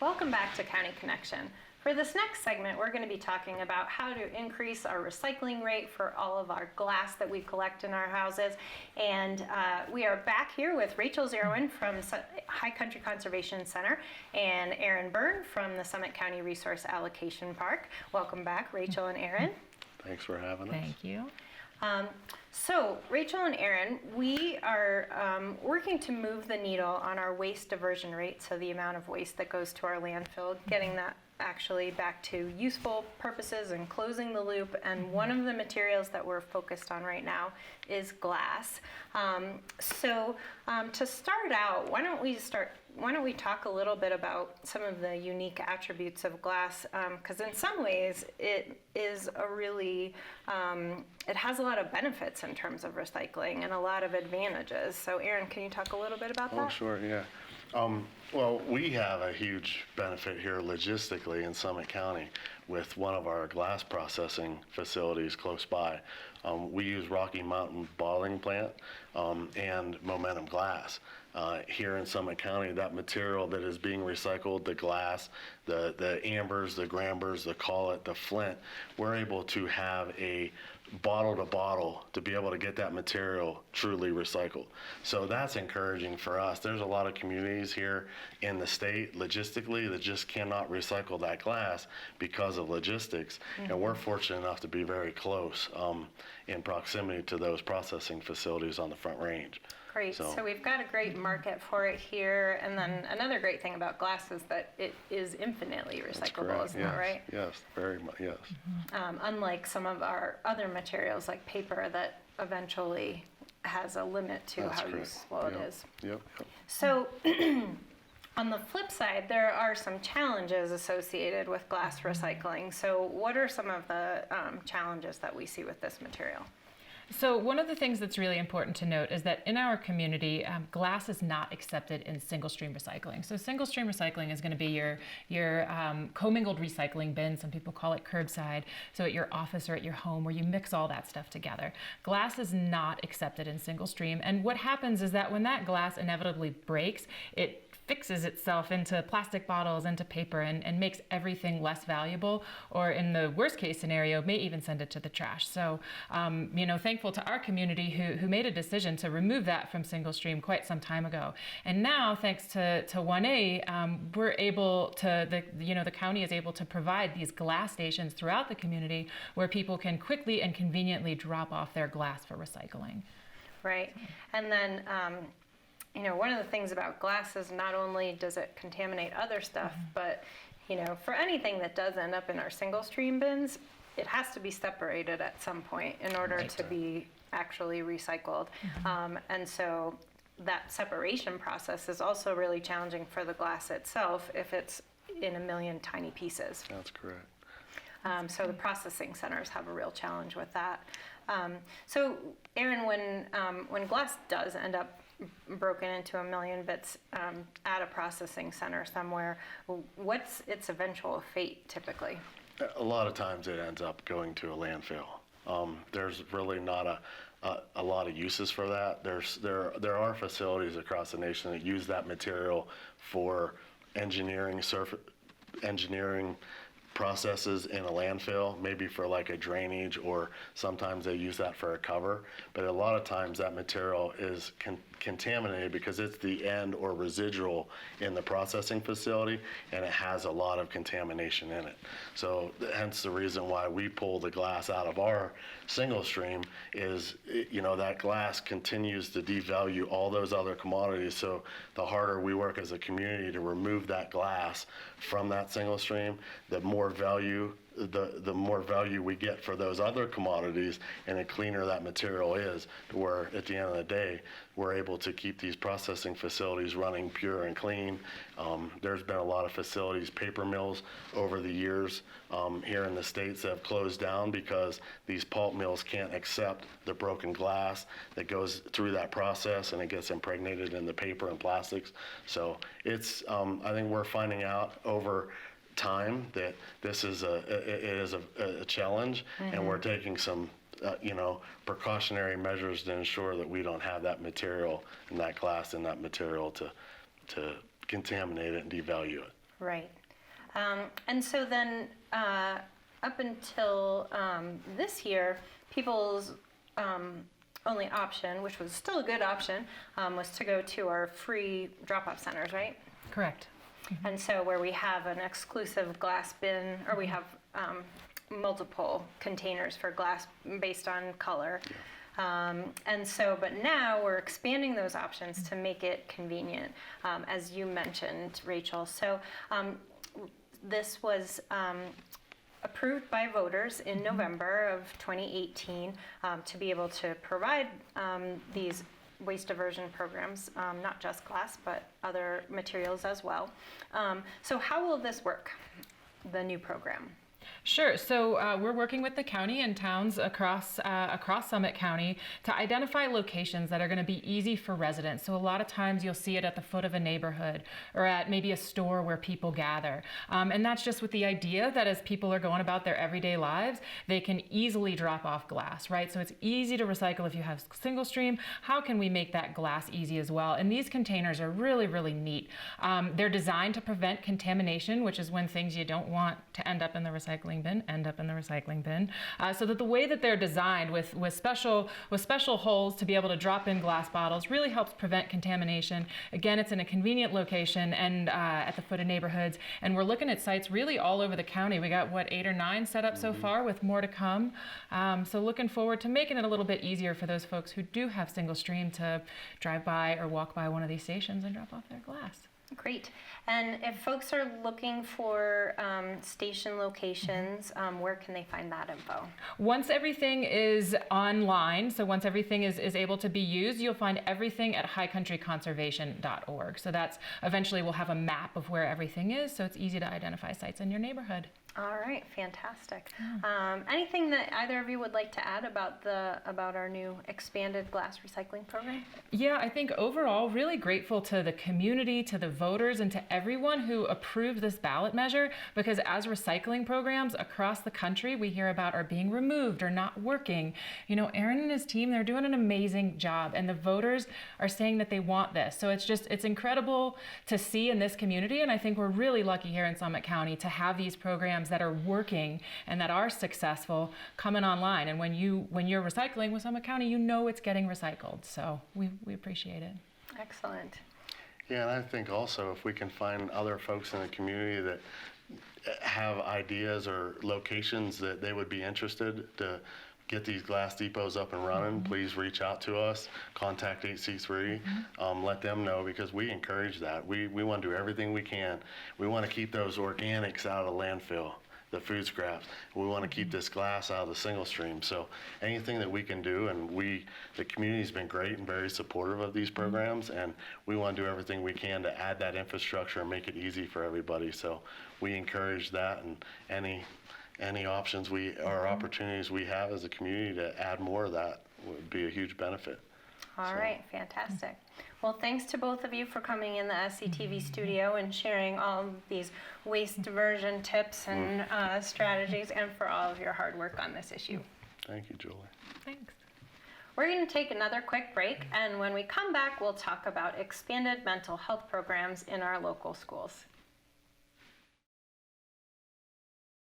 Welcome back to County Connection. For this next segment, we're going to be talking about how to increase our recycling rate for all of our glass that we collect in our houses. And we are back here with Rachel Zerowin from High Country Conservation Center and Aaron Byrne from the Summit County Resource Allocation Park. Welcome back, Rachel and Aaron. Thanks for having us. Thank you. So, Rachel and Aaron, we are working to move the needle on our waste diversion rate, so the amount of waste that goes to our landfill, getting that actually back to useful purposes and closing the loop. And one of the materials that we're focused on right now is glass. To start out, why don't we talk a little bit about some of the unique attributes of glass? Because in some ways, it is a really, it has a lot of benefits in terms of recycling and a lot of advantages. So Aaron, can you talk a little bit about that? Oh, sure, yeah. Well, we have a huge benefit here logistically in Summit County with one of our glass processing facilities close by. We use Rocky Mountain Bottling Plant and Momentum Glass. Here in Summit County, that material that is being recycled, the glass, the ambers, the grambers, the collet, the flint, we're able to have a bottle to bottle to be able to get that material truly recycled. So that's encouraging for us. There's a lot of communities here in the state logistically that just cannot recycle that glass because of logistics. Mm-hmm. And we're fortunate enough to be very close in proximity to those processing facilities on the Front Range. Great. So we've got a great market for it here. And then another great thing about glass is that it is infinitely recyclable, isn't that right? Yes, very much, yes. Unlike some of our other materials like paper that eventually has a limit to how useful it is. Yep. So on the flip side, there are some challenges associated with glass recycling. So what are some of the challenges that we see with this material? So one of the things that's really important to note is that in our community, glass is not accepted in single stream recycling. So single stream recycling is going to be your commingled recycling bin. Some people call it curbside. So at your office or at your home where you mix all that stuff together. Glass is not accepted in single stream. And what happens is that when that glass inevitably breaks, it fixes itself into plastic bottles, into paper, and makes everything less valuable, or in the worst case scenario, may even send it to the trash. So, thankful to our community who made a decision to remove that from single stream quite some time ago. And now, thanks to 1A, we're able to, the county is able to provide these glass stations throughout the community where people can quickly and conveniently drop off their glass for recycling. Right. And then, one of the things about glass is not only does it contaminate other stuff, but, for anything that does end up in our single stream bins, it has to be separated at some point in order to be actually recycled. And so that separation process is also really challenging for the glass itself if it's in a million tiny pieces. That's correct. So the processing centers have a real challenge with that. So Aaron, when glass does end up broken into a million bits at a processing center somewhere, what's its eventual fate typically? A lot of times it ends up going to a landfill. There's really not a lot of uses for that. There are facilities across the nation that use that material for engineering processes in a landfill, maybe for like a drainage, or sometimes they use that for a cover. But a lot of times that material is contaminated because it's the end or residual in the processing facility, and it has a lot of contamination in it. So hence the reason why we pull the glass out of our single stream is, that glass continues to devalue all those other commodities. So the harder we work as a community to remove that glass from that single stream, the more value we get for those other commodities, and the cleaner that material is, to where at the end of the day we're able to keep these processing facilities running pure and clean. There's been a lot of facilities, paper mills over the years here in the States that have closed down because these pulp mills can't accept the broken glass that goes through that process, and it gets impregnated in the paper and plastics. So it's, I think we're finding out over time that this is a challenge, and we're taking some precautionary measures to ensure that we don't have that material and that glass in that material to contaminate it and devalue it. Right. And so then up until this year, people's only option, which was still a good option, was to go to our free drop-off centers, right? Correct. And so where we have an exclusive glass bin, or we have multiple containers for glass based on color. And so, but now we're expanding those options to make it convenient, as you mentioned, Rachel. So this was approved by voters in November of 2018 to be able to provide these waste diversion programs, not just glass, but other materials as well. So how will this work, the new program? Sure. So we're working with the county and towns across Summit County to identify locations that are going to be easy for residents. So a lot of times you'll see it at the foot of a neighborhood or at maybe a store where people gather. And that's just with the idea that as people are going about their everyday lives, they can easily drop off glass, right? So it's easy to recycle if you have single stream. How can we make that glass easy as well? And these containers are really, really neat. They're designed to prevent contamination, which is when things you don't want to end up in the recycling bin end up in the recycling bin. So that the way that they're designed with special holes to be able to drop in glass bottles really helps prevent contamination. Again, it's in a convenient location and at the foot of neighborhoods. And we're looking at sites really all over the county. We got, 8 or 9 set up so far with more to come. So looking forward to making it a little bit easier for those folks who do have single stream to drive by or walk by one of these stations and drop off their glass. Great. And if folks are looking for station locations, where can they find that info? Once everything is online, so once everything is able to be used, you'll find everything at highcountryconservation.org. So that's eventually we'll have a map of where everything is, so it's easy to identify sites in your neighborhood. All right, fantastic. Anything that either of you would like to add about our new expanded glass recycling program? Yeah, I think overall, really grateful to the community, to the voters, and to everyone who approved this ballot measure, because as recycling programs across the country we hear about are being removed or not working. You know, Aaron and his team, they're doing an amazing job, and the voters are saying that they want this. So it's incredible to see in this community, and I think we're really lucky here in Summit County to have these programs that are working and that are successful coming online. And when you're recycling with Summit County, you know it's getting recycled. So we appreciate it. Excellent. Yeah, and I think also if we can find other folks in the community that have ideas or locations that they would be interested to get these glass depots up and running, please reach out to us, contact HC3, let them know, because we encourage that. We want to do everything we can. We want to keep those organics out of the landfill, the food scraps. We want to keep this glass out of the single stream. So anything that we can do, and the community's been great and very supportive of these programs, and we want to do everything we can to add that infrastructure and make it easy for everybody. So we encourage that, and any options or opportunities we have as a community to add more of that would be a huge benefit. All right, fantastic. Well, thanks to both of you for coming in the SCTV studio and sharing all of these waste diversion tips and strategies, and for all of your hard work on this issue. Thank you, Julie. Thanks. We're going to take another quick break, and when we come back, we'll talk about expanded mental health programs in our local schools.